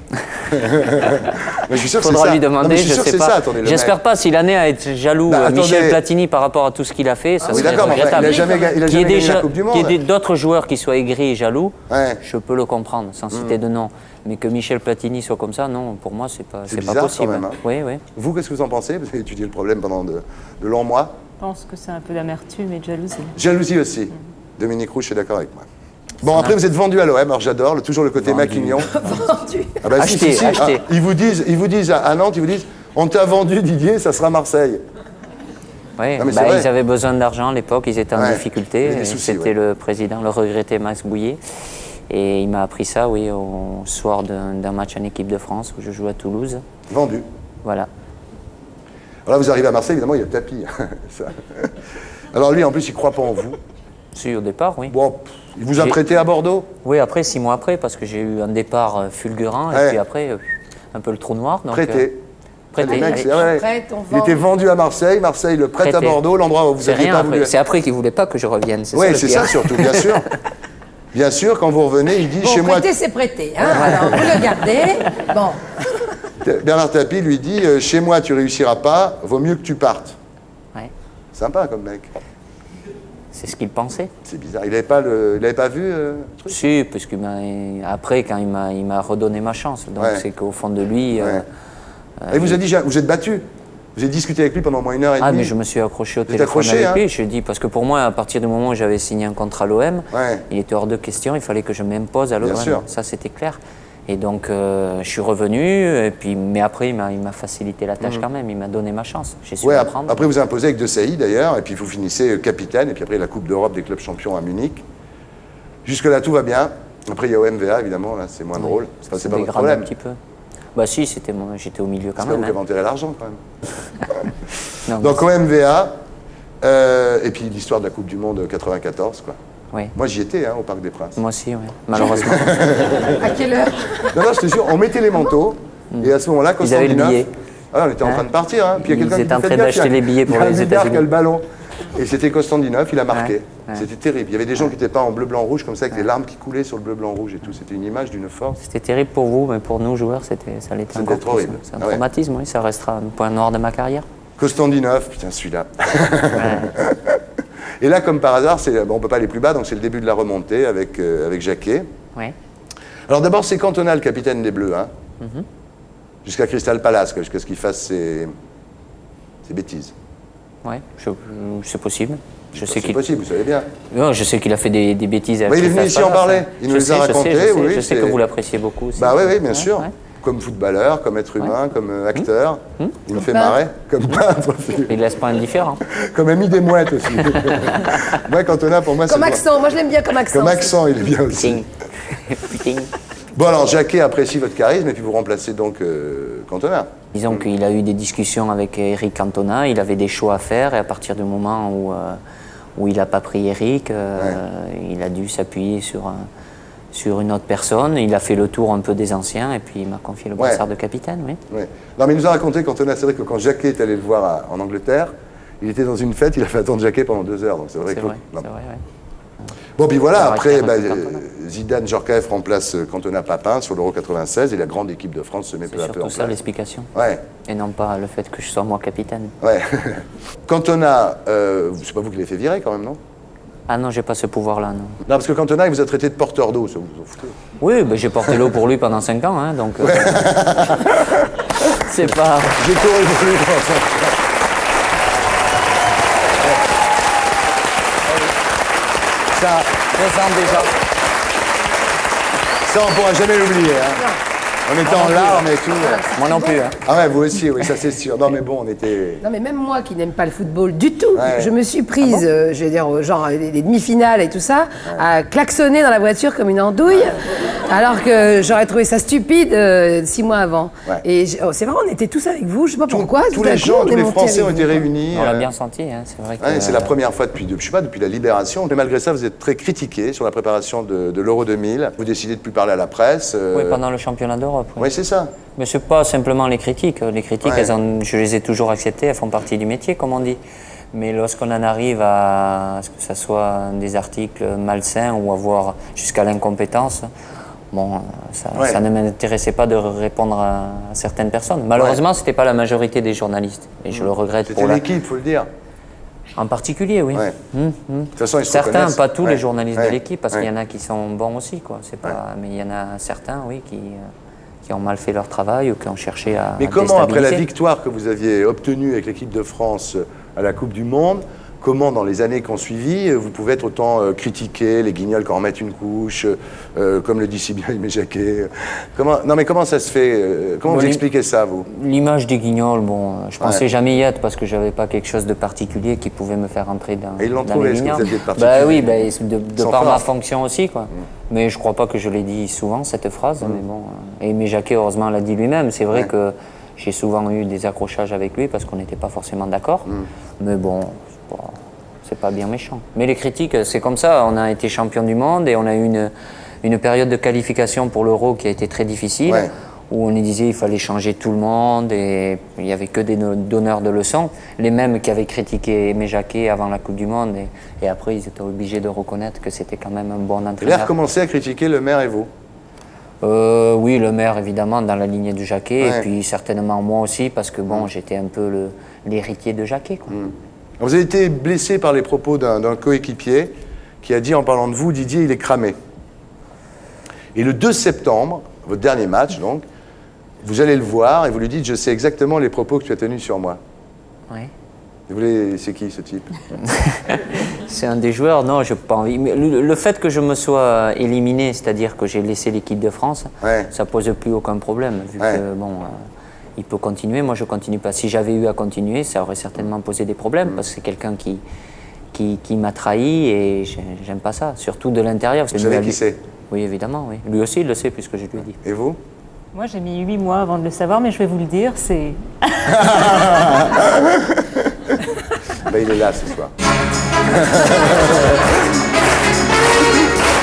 A: Mais je suis sûr que c'est
E: Faudra
A: ça.
E: lui
A: Non,
E: demander,
A: mais je suis
E: je
A: sûr que
E: sais
A: c'est
E: pas.
A: ça, attendez, le
E: J'espère
A: mec.
E: pas s'il en est à être jaloux,
A: Bah, attendez.
E: Michel Platini, par rapport à tout ce qu'il a fait, ça
A: Oui,
E: serait
A: d'accord, mais enfin,
E: regrettable.
A: il a jamais
E: Qu'il y ait
A: gagné
E: des
A: la Coupe du Monde.
E: qu'il y ait d'autres joueurs qui soient aigris et jaloux,
A: Ouais.
E: je peux le comprendre, sans citer de nom. Mais que Michel Platini soit comme ça, non, pour moi, c'est pas
A: bizarre,
E: possible.
A: quand même, hein.
E: Oui, oui.
A: Vous, qu'est-ce que vous en pensez? Vous avez étudié le problème pendant de longs mois.
B: Je pense que c'est un peu d'amertume et de jalousie.
A: Jalousie aussi. Dominique Rouge est d'accord avec moi. Bon, après, vous êtes vendu à l'OM, alors j'adore, toujours le côté
E: Vendu.
A: maquignon.
C: Vendu.
A: Ah bah,
E: Acheté, acheté.
A: Ah, ils vous disent à Nantes, ils vous disent, on t'a vendu Didier, ça sera Marseille.
E: Oui,
A: Non, mais c'est vrai.
E: ils avaient besoin d'argent à l'époque, ils étaient en
A: Ouais,
E: difficulté.
A: il y a des
E: et
A: soucis,
E: C'était
A: ouais.
E: le président, le regretté Max Bouillet. Et il m'a appris ça, oui, au soir d'un match en équipe de France où je joue à Toulouse.
A: Vendu.
E: Voilà.
A: Alors là, vous arrivez à Marseille, évidemment, il y a le tapis. Ça. Alors lui, en plus, il croit pas en vous.
E: Si, au départ, oui.
A: Bon, il vous a
E: J'ai-
A: prêté à Bordeaux.
E: Oui, après, 6 mois après, parce que j'ai eu un départ fulgurant,
A: Ouais.
E: et puis après, un peu le trou noir. Donc,
A: Prêté.
E: prêté.
A: Les mecs,
E: allez.
A: c'est vrai.
C: Prête, on
A: Il était
C: vend.
A: vendu à Marseille, Marseille le prête à
E: Prêté.
A: Bordeaux, l'endroit où vous
E: C'est
A: n'aviez
E: rien
A: pas
E: après.
A: voulu.
E: C'est après qu'il ne voulait pas que je revienne.
A: Oui,
E: le
A: c'est
E: pire.
A: ça surtout, bien sûr. Bien sûr, quand vous revenez, il dit
C: Bon,
A: chez moi.
C: prêter, c'est prêter. Hein. Alors, vous le gardez. Bon.
A: Bernard Tapie lui dit chez moi, tu réussiras pas, vaut mieux que tu partes.
E: Ouais.
A: Sympa comme mec.
E: c'est ce qu'il pensait.
A: C'est bizarre. Il n'avait pas vu le truc?
E: Si, parce qu'après, quand il m'a redonné ma chance. Donc c'est qu'au fond de lui...
A: Il vous a dit, vous êtes battu? Vous avez discuté avec lui pendant au moins 1 heure et demie?
E: Ah, mais je me suis accroché au téléphone avec lui. Je lui ai dit, parce que pour moi, à partir du moment où j'avais signé un contrat à l'OM, il était hors de question, il fallait que je m'impose à l'OM. Ça, c'était clair. Et donc, je suis revenu, mais après, il m'a facilité la tâche quand même. Il m'a donné ma chance. J'ai su apprendre.
A: Après, vous imposez avec De Sailly, d'ailleurs, et puis vous finissez capitaine, et puis après, la Coupe d'Europe des clubs champions à Munich. Jusque-là, tout va bien. Après, il y a OMVA, évidemment, là, c'est moins drôle. C'est pas votre problème.
E: Un petit peu. Bah si, j'étais au milieu quand même.
A: C'est pas vous qui avez enterré l'argent, quand même. Non, donc, OMVA, et puis l'histoire de la Coupe du Monde 94, quoi.
E: Oui.
A: Moi, j'y étais, au Parc des Princes.
E: Moi aussi, oui. Malheureusement.
C: À quelle heure?
A: Non, je te jure, on mettait les manteaux, et à ce moment-là, quand
E: ils avaient le billet.
A: On était en train de partir, puis il y a quelqu'un qui
E: était en train d'acheter les billets pour les États-Unis.
A: Il y a le ballon. Et c'était Kostandinov, il a marqué. C'était terrible. Il y avait des gens qui n'étaient pas en bleu, blanc, rouge, comme ça, avec les larmes qui coulaient sur le bleu, blanc, rouge et tout. C'était une image d'une force.
E: C'était terrible pour vous, mais pour nous, joueurs, ça l'était encore plus.
A: Horrible.
E: C'est un traumatisme, oui, ça restera un point noir de ma carrière.
A: Kostandinov, putain, celui-là. Et là, comme par hasard, on ne peut pas aller plus bas, donc c'est le début de la remontée avec Jacquet.
E: Oui.
A: Alors d'abord, c'est Cantona, le capitaine des Bleus, jusqu'à Crystal Palace, jusqu'à ce qu'il fasse ses bêtises.
E: Oui, c'est possible.
A: C'est possible, vous savez bien.
E: Non, je sais qu'il a fait des bêtises.
A: Il est venu ici en parler, il nous les a racontées.
E: Je sais que vous l'appréciez beaucoup aussi.
A: Bah oui, bien sûr. Comme footballeur, comme être humain, comme acteur. Il me fait marrer. Comme peintre aussi.
E: Il ne laisse pas indifférent.
A: Comme ami des mouettes aussi. Moi, Cantona, pour moi, c'est...
C: Comme accent, moi je l'aime bien comme accent.
A: Comme accent, il est bien aussi. Bon, alors, Jacquet apprécie votre charisme et puis vous remplacez donc Cantona.
E: Disons qu'il a eu des discussions avec Eric Cantona, il avait des choix à faire et à partir du moment où il n'a pas pris Eric, il a dû s'appuyer sur une autre personne. Il a fait le tour un peu des anciens et puis il m'a confié le brassard de capitaine. Oui.
A: Non, mais il nous a raconté, Cantona, c'est vrai que quand Jacquet est allé le voir en Angleterre, il était dans une fête, il a fait attendre Jacquet pendant 2 heures. Donc c'est vrai. Bon, puis voilà, après, Zidane, Djorkaeff remplace Cantona Papin sur l'Euro 96 et la grande équipe de France se met peu à peu en place.
E: C'est surtout ça l'explication. Et non pas le fait que je sois moi capitaine.
A: Cantona, c'est pas vous qui l'avez fait virer quand même, non?
E: Ah non, j'ai pas ce pouvoir-là, non.
A: Non, parce que Cantona, il vous a traité de porteur d'eau, ça vous en foutez?
E: Oui, j'ai porté l'eau pour lui pendant 5 ans, donc... c'est pas...
A: J'ai couru pour lui pendant 5 ans. Ça
E: présente déjà.
A: Ça, on pourra jamais l'oublier. On était en larmes et tout.
E: Moi non plus.
A: Ah ouais, vous aussi, oui, ça c'est sûr. Non, mais bon, on était...
C: Non, mais même moi qui n'aime pas le football du tout, je me suis prise, je vais dire, genre les demi-finales et tout ça, à klaxonner dans la voiture comme une andouille, alors que j'aurais trouvé ça stupide 6 mois avant. Et c'est vrai, on était tous avec vous, je sais pas pourquoi.
A: Tous les gens, tous les Français ont été réunis.
E: On l'a bien senti, c'est vrai que...
A: c'est la première fois depuis la Libération. Mais malgré ça, vous êtes très critiqué sur la préparation de l'Euro 2000. Vous décidez de ne plus parler à la presse.
E: Oui, pendant le championnat d'Europe.
A: Oui, c'est ça.
E: Mais c'est pas simplement les critiques. Les critiques, je les ai toujours acceptées, elles font partie du métier, comme on dit. Mais lorsqu'on en arrive à ce que ça soit des articles malsains ou avoir jusqu'à l'incompétence, ça ne m'intéressait pas de répondre à certaines personnes. Malheureusement, c'était pas la majorité des journalistes. Et je le regrette pour
A: l'équipe, il faut le dire.
E: En particulier, oui.
A: De toute façon, ils se
E: certains,
A: reconnaissent.
E: Pas tous les journalistes de l'équipe, parce qu'il y en a qui sont bons aussi, quoi. C'est pas... Mais il y en a certains, oui, qui ont mal fait leur travail ou qui ont cherché à
A: Mais comment, après la victoire que vous aviez obtenue avec l'équipe de France à la Coupe du Monde, comment, dans les années qui ont suivi, vous pouvez être autant critiqué, les Guignols qui en remettent une couche, comme le dit si bien Aimé Jacquet. Comment ça se fait Comment vous expliquez ça, vous?
E: L'image des Guignols, je pensais jamais y être parce que j'avais pas quelque chose de particulier qui pouvait me faire entrer dans
A: Et ils l'ont trouvé, ce que vous aviez de
E: particulier.
A: Oui,
E: de par ma fonction aussi, quoi. Mais je crois pas que je l'ai dit souvent, cette phrase, mais bon. Et Aimé Jacquet, heureusement, l'a dit lui-même. C'est vrai que j'ai souvent eu des accrochages avec lui parce qu'on n'était pas forcément d'accord. Mais bon... c'est pas bien méchant. Mais les critiques, c'est comme ça. On a été champion du monde et on a eu une période de qualification pour l'Euro qui a été très difficile, où on nous disait qu'il fallait changer tout le monde et il n'y avait que des donneurs de leçons. Les mêmes qui avaient critiqué Aimé Jacquet avant la Coupe du Monde et après ils étaient obligés de reconnaître que c'était quand même un bon entraîneur.
A: Vous avez recommencé à critiquer le maire et vous?
E: Oui, le maire évidemment dans la lignée de Jacquet et puis certainement moi aussi parce que j'étais un peu l'héritier de Jacquet, quoi.
A: Vous avez été blessé par les propos d'un coéquipier qui a dit en parlant de vous, Didier, il est cramé. Et le 2 septembre, votre dernier match donc, vous allez le voir et vous lui dites, je sais exactement les propos que tu as tenus sur moi.
E: Oui.
A: C'est qui ce type?
E: C'est un des joueurs, non, je n'ai pas envie. Mais le fait que je me sois éliminé, c'est-à-dire que j'ai laissé l'équipe de France, ça ne pose plus aucun problème. Vu que, bon, il peut continuer, moi je ne continue pas. Si j'avais eu à continuer, ça aurait certainement posé des problèmes, parce que c'est quelqu'un qui m'a trahi et j'aime pas ça, surtout de l'intérieur.
A: Vous savez qui c'est?
E: Oui, évidemment, oui. Lui aussi, il le sait, puisque je lui ai dit.
A: Et vous?
B: Moi, j'ai mis 8 mois avant de le savoir, mais je vais vous le dire, c'est...
A: Ben, il est là ce soir.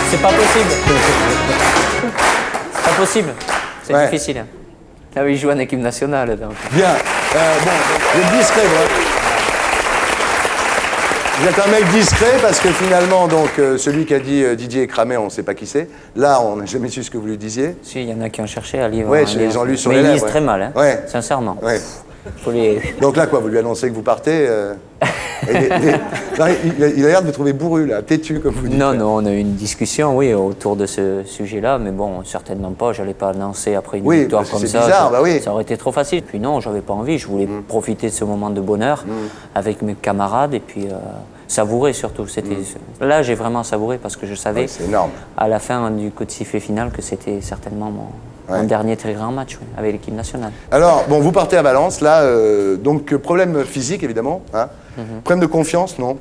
E: C'est pas possible. C'est pas possible. C'est difficile. Là, il joue en équipe nationale. Donc.
A: Bien. Bon, vous êtes discret, vous êtes un mec discret parce que finalement, donc, celui qui a dit Didier est cramé, on ne sait pas qui c'est. Là, on n'a jamais su ce que vous lui disiez.
E: Si, il y en a qui ont cherché à lire.
A: Oui, ils ont lu sur les lèvres.
E: Mais ils lisent très mal, hein, sincèrement.
A: Ouais.
E: Faut les...
A: Donc là, quoi, vous lui annoncez que vous partez non, il a l'air de vous trouver bourru, là, têtu, comme vous dites.
E: Non, on a eu une discussion, oui, autour de ce sujet-là, mais bon, certainement pas. Je n'allais pas annoncer après une victoire comme ça.
A: C'est bizarre,
E: ça aurait été trop facile. Puis non, j'avais pas envie. Je voulais profiter de ce moment de bonheur avec mes camarades et puis savourer surtout. Là, j'ai vraiment savouré parce que je savais,
A: c'est énorme.
E: À la fin du coup de sifflet final, que c'était certainement mon dernier très grand match avec l'équipe nationale.
A: Alors, bon, vous partez à Valence, là, donc problème physique, évidemment. Hein. Problème de confiance, non?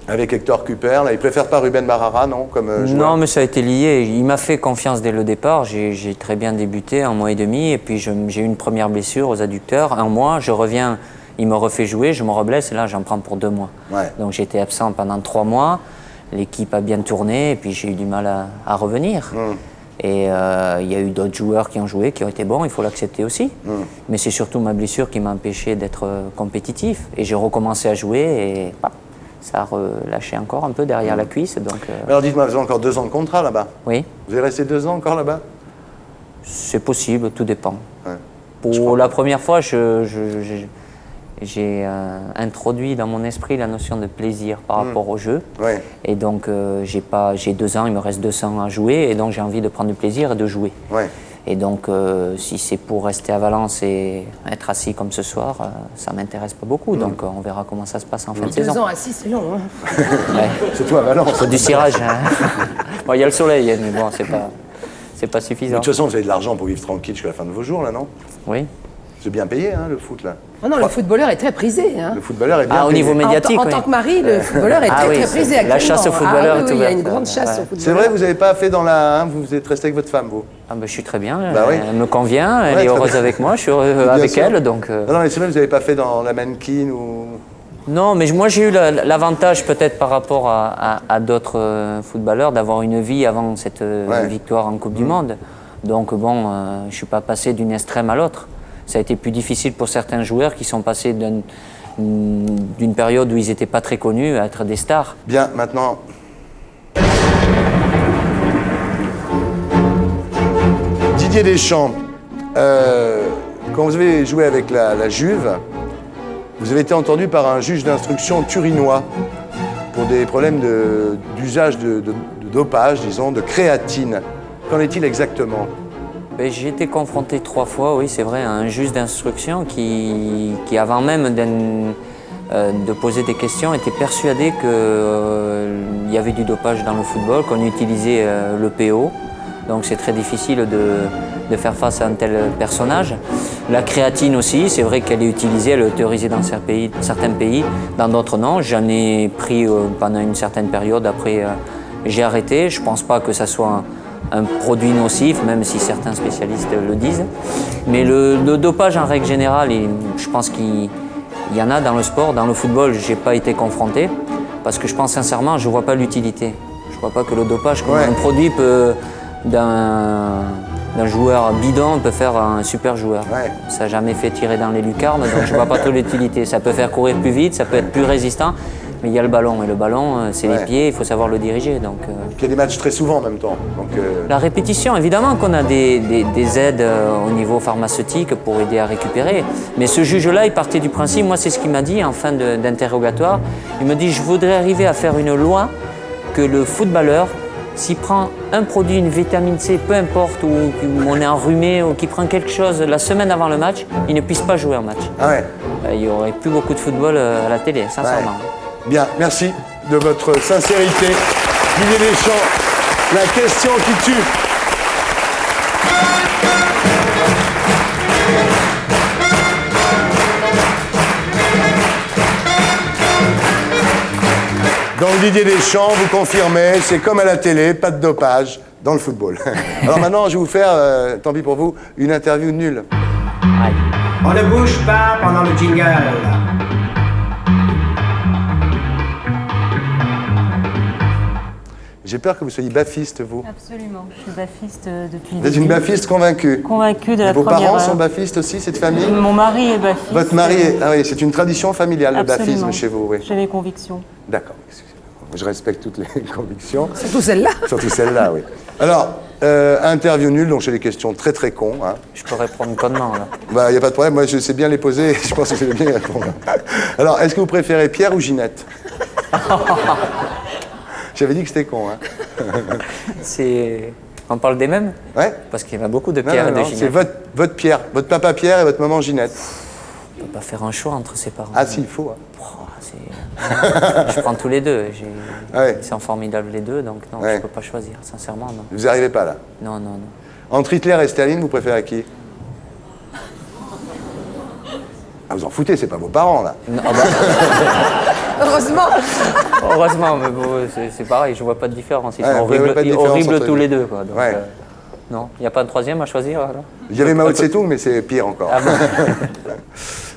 A: Avec Hector Cúper, là, il préfère pas Ruben Barrara, non, comme joueur?
E: Non, mais ça a été lié. Il m'a fait confiance dès le départ. J'ai très bien débuté, 1 mois et demi, et puis j'ai eu une première blessure aux adducteurs. 1 mois, je reviens, il me refait jouer, je me reblesse, et là, j'en prends pour 2 mois. Donc j'ai été absent pendant 3 mois. L'équipe a bien tourné, et puis j'ai eu du mal à revenir. Et il y a eu d'autres joueurs qui ont joué, qui ont été bons, il faut l'accepter aussi. Mais c'est surtout ma blessure qui m'a empêché d'être compétitif. Et j'ai recommencé à jouer et ça a relâché encore un peu derrière la cuisse. Donc,
A: Alors dites-moi, vous avez encore 2 ans de contrat là-bas?
E: Oui.
A: Vous allez rester 2 ans encore là-bas?
E: C'est possible, tout dépend. Pour la première fois, j'ai introduit dans mon esprit la notion de plaisir par rapport au jeu. Et donc, j'ai 2 ans, il me reste 2 ans à jouer, et donc j'ai envie de prendre du plaisir et de jouer. Et donc, si c'est pour rester à Valence et être assis comme ce soir, ça ne m'intéresse pas beaucoup. Donc, on verra comment ça se passe en fin de saison.
C: 2 ans assis, c'est long. Hein.
A: Surtout à Valence.
E: C'est du cirage. Hein. Bon, il y a le soleil, mais bon, c'est pas suffisant.
A: De toute façon, vous avez de l'argent pour vivre tranquille jusqu'à la fin de vos jours, là, non?
E: Oui.
A: C'est bien payé, hein, le foot, là.
C: Oh non, le footballeur est très prisé. Hein.
A: Le footballeur est bien payé.
E: Au niveau médiatique,
C: en tant que mari, le footballeur est très prisé actuellement.
E: La chasse au footballeur est
C: il y a une grande chasse au footballeur.
A: C'est vrai, vous n'avez pas fait dans la... vous êtes resté avec votre femme, vous?
E: Je suis très bien,
A: oui.
E: Elle me convient, elle est heureuse avec moi, je suis heureux avec elle. Donc,
A: Non, mais c'est vrai, vous n'avez pas fait dans la mannequin ou...
E: Non, mais moi j'ai eu l'avantage peut-être par rapport à d'autres footballeurs d'avoir une vie avant cette victoire en Coupe du Monde. Donc bon, je ne suis pas passé d'une extrême à l'autre. Ça a été plus difficile pour certains joueurs qui sont passés d'une période où ils n'étaient pas très connus à être des stars.
A: Bien, maintenant... Didier Deschamps, quand vous avez joué avec la Juve, vous avez été entendu par un juge d'instruction turinois pour des problèmes d'usage de dopage, disons, de créatine. Qu'en est-il exactement?
E: J'ai été confronté 3 fois, oui, c'est vrai, à un juge d'instruction qui avant même de poser des questions, était persuadé qu'il y avait du dopage dans le football, qu'on utilisait le PO. Donc c'est très difficile de faire face à un tel personnage. La créatine aussi, c'est vrai qu'elle est utilisée, elle est autorisée dans certains pays, dans d'autres non. J'en ai pris pendant une certaine période, après j'ai arrêté. Je ne pense pas que ça soit un produit nocif, même si certains spécialistes le disent. Mais le dopage en règle générale, je pense qu'il y en a dans le sport. Dans le football, je n'ai pas été confronté, parce que je pense sincèrement, je ne vois pas l'utilité. Je ne vois pas que le dopage, comme un produit d'un joueur bidon peut faire un super joueur. Ça n'a jamais fait tirer dans les lucarnes, donc je ne vois pas trop l'utilité. Ça peut faire courir plus vite, ça peut être plus résistant, Mais il y a le ballon, et le ballon, c'est les pieds, il faut savoir le diriger. Donc,
A: Il y a des matchs très souvent en même temps. Donc,
E: la répétition, évidemment qu'on a des aides au niveau pharmaceutique pour aider à récupérer. Mais ce juge-là, il partait du principe, moi c'est ce qu'il m'a dit en fin d'interrogatoire, il me dit je voudrais arriver à faire une loi que le footballeur, s'il prend un produit, une vitamine C, peu importe, ou on est enrhumé, ou qu'il prend quelque chose la semaine avant le match, il ne puisse pas jouer un match.
A: Ah ouais.
E: Il n'y aurait plus beaucoup de football à la télé, sincèrement.
A: Ouais. Bien, merci de votre sincérité. Didier Deschamps, la question qui tue. Donc Didier Deschamps, vous confirmez, c'est comme à la télé, pas de dopage dans le football. Alors maintenant, je vais vous faire, tant pis pour vous, une interview nulle.
E: Aïe.
F: On ne bouge pas pendant le jingle.
A: J'ai peur que vous soyez baffiste, vous.
B: Absolument, je suis baffiste depuis le
A: Vous êtes une
B: début.
A: baffiste convaincue.
B: Convaincue de la
A: Vos
B: première
A: parents
B: heure.
A: sont baffistes aussi, cette famille?
B: Mon mari est baffiste.
A: Votre mari est... Ah oui, c'est une tradition familiale, le
B: Absolument.
A: baffisme chez vous, oui.
B: J'ai mes convictions.
A: D'accord, excusez-moi. Je respecte toutes les convictions.
C: Surtout celle-là.
A: Surtout celle-là, oui. Alors, interview nulle, donc j'ai des questions très très cons. Hein.
E: Je peux répondre connement, là.
A: Bah, il n'y a pas de problème, moi je sais bien les poser, je pense que je vais bien y répondre. Alors, est-ce que vous préférez Pierre ou Ginette? J'avais dit que c'était con, hein.
E: On parle des mêmes?
A: Ouais?
E: Parce qu'il y en a beaucoup de
A: Non,
E: Pierre
A: non,
E: et de
A: non,
E: Ginette.
A: c'est votre Pierre, votre papa Pierre et votre maman Ginette.
E: On ne peut pas faire un choix entre ses parents.
A: Ah si, il faut. Hein.
E: Je prends tous les deux.
A: Ouais.
E: Ils sont formidables les deux, donc non,
A: Ouais.
E: je ne peux pas choisir, sincèrement, non.
A: Vous n'y arrivez pas là.
E: Non, non, non.
A: Entre Hitler et Staline, vous préférez qui? Ah, vous en foutez, c'est pas vos parents là.
E: Non, ah bah,
C: Heureusement.
E: heureusement, mais bon, c'est pareil, je vois pas de différence. Ils
A: Ouais,
E: sont
A: vous voyez
E: horribles,
A: pas de différence
E: horribles
A: entre
E: tous
A: les
E: les
A: deux.
E: deux, quoi. Donc,
A: Ouais.
E: non, il n'y a pas un troisième à choisir, alors?
A: Il y avait Mao Tse-tung, mais c'est pire encore.
E: Ah bon.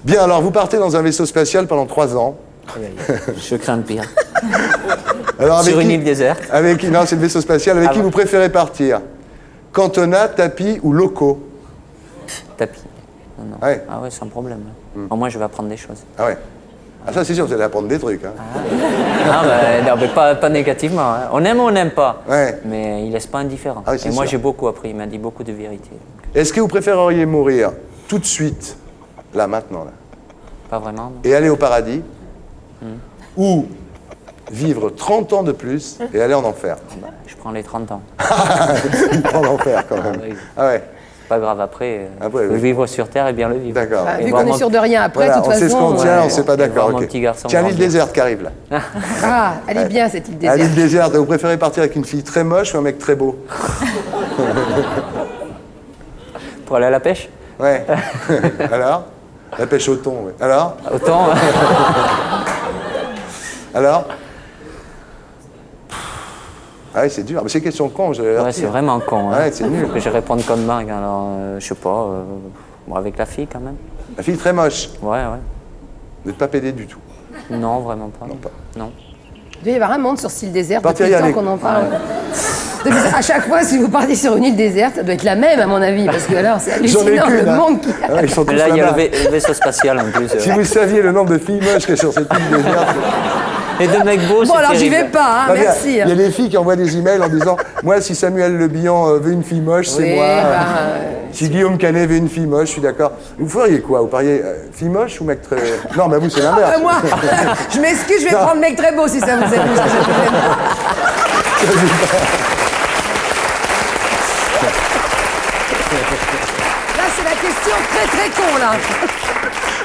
A: Bien, alors vous partez dans un vaisseau spatial pendant 3 ans.
E: Aïe, aïe, aïe. Je crains le pire.
A: Alors,
E: Sur une
A: qui-
E: île déserte.
A: Avec qui? Non, c'est le vaisseau spatial. Avec
E: Ah
A: qui
E: bon.
A: vous préférez partir? Cantona, tapis ou locaux?
E: Tapis. Non, non.
A: Ouais.
E: Ah ouais, sans problème. Au moins, je vais apprendre des choses.
A: Ah ouais. Ah ça c'est sûr, vous allez apprendre des trucs. Hein.
E: Ah, bah, non, mais pas négativement. Hein. On aime ou on n'aime pas.
A: Ouais.
E: Mais il laisse pas indifférent.
A: Ah oui, c'est
E: et moi,
A: sûr.
E: j'ai beaucoup appris. Il m'a dit beaucoup de vérité. Donc,
A: Est-ce que vous préféreriez mourir tout de suite, là, maintenant, là,
E: pas vraiment. non.
A: et aller au paradis, ou vivre 30 ans de plus et aller en enfer?
E: Je prends les 30 ans.
A: En enfer, quand même.
E: oui.
A: Ah ouais,
E: Pas grave, après,
A: Après,
E: le
A: oui.
E: vivre sur Terre et bien le vivre.
A: d'accord.
C: Bah,
E: Et
C: vu
E: voir
C: qu'on est
E: mon-
C: sûr de rien après,
A: Voilà,
C: de
A: on
C: toute
A: sait ce
C: façon.
A: qu'on tient,
E: ouais.
A: on sait pas
E: Et
A: d'accord.
E: voir mon
A: ok.
E: petit garçon
A: Tiens, l'île
E: grandir.
A: déserte qui arrive là.
C: Ah, elle est bien cette île
A: À l'île
C: déserte.
A: déserte, vous préférez partir avec une fille très moche ou un mec très beau?
E: Pour aller à la pêche?
A: Ouais. Alors? La pêche au thon, ouais. Alors?
E: Autant.
A: Alors? Ah oui, c'est dur. Mais c'est une question con, je vais
E: Ouais, c'est vraiment con. Hein.
A: Ouais, c'est nul.
E: Faut que je réponde comme dingue. Alors, je sais pas. Bon, avec la fille quand même.
A: La fille très moche.
E: Ouais, ouais.
A: Vous n'êtes pas pédé du tout.
E: Non, vraiment pas.
A: Non, pas.
E: Non.
C: Il doit y avoir un monde sur cette île déserte
A: Partir
C: depuis le
A: y aller.
C: temps qu'on en parle. Donc, à chaque fois, si vous partez sur une île déserte, ça doit être la même à mon avis, parce que alors c'est
A: J'en ai
C: hallucinant
A: qu'une.
C: le
A: hein.
C: monde qui.
A: Ah ouais, ils sont tous
E: Mais là, il y a
A: là-bas.
E: le vaisseau spatial en plus.
A: Si vous saviez le nombre de filles moches qu'il y a sur cette île déserte.
E: Et de mecs beaux,
C: Bon,
E: c'est
C: alors j'y
E: terrible.
C: vais pas, hein,
A: Ah, bien,
C: merci.
A: Il y a des filles qui envoient des emails en disant moi, si Samuel Le Bihan veut une fille moche, c'est
C: Oui,
A: moi.
C: bah,
A: Si Guillaume Canet veut une fille moche, je suis d'accord. Vous feriez quoi? Vous pariez fille moche ou mec très. Non, mais vous, c'est l'inverse.
C: moi, je m'excuse, je vais
A: Non.
C: prendre mec très beau si ça vous amuse. Là, c'est la question très très con, là.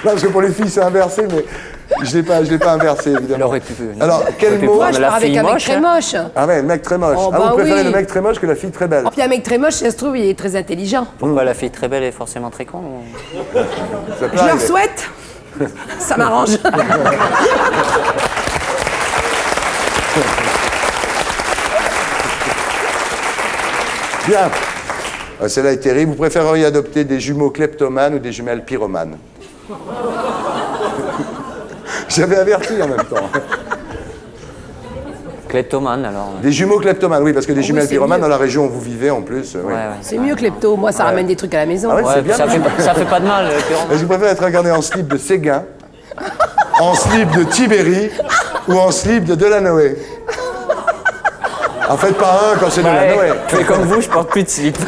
A: Non, parce que pour les filles, c'est inversé, mais je l'ai pas inversé, évidemment.
E: Elle aurait pu.
A: Alors, quel
E: aurait pu
A: mot?
C: Moi,
E: prendre
C: je
E: la
C: pars avec
E: fille
C: un mec
E: moche,
C: très
E: hein.
C: moche.
A: Ah ouais, le mec très moche.
C: Oh,
A: ah,
C: bah
A: vous préférez
C: oui.
A: le mec très moche que la fille très belle?
C: Oh, puis un mec très moche, si ça se trouve, il est très intelligent.
E: Pourquoi la fille très belle est forcément très con ou-
A: Ça peut
C: Je leur
A: arriver.
C: souhaite. Ça m'arrange.
A: Bien. Celle-là est terrible. Vous préféreriez adopter des jumeaux kleptomanes ou des jumelles pyromanes? J'avais averti en même temps.
E: Kleptomane, alors.
A: Des jumeaux kleptomanes, oui, parce que des jumelles
C: c'est
A: pyromanes,
C: mieux.
A: dans la région où vous vivez en plus. Oui.
E: Ouais, ouais.
C: C'est mieux que Lepto. Moi, ça ramène des trucs à la maison.
A: Ah ouais,
E: Ouais,
A: c'est bien.
E: ça fait pas de mal, le pyromane.
A: Je préfère être regardé en slip de Séguin, en slip de Tibéri ou en slip de Delanoë? En fait, pas un quand c'est Delanoë.
E: Je fais comme vous, je porte plus de slip.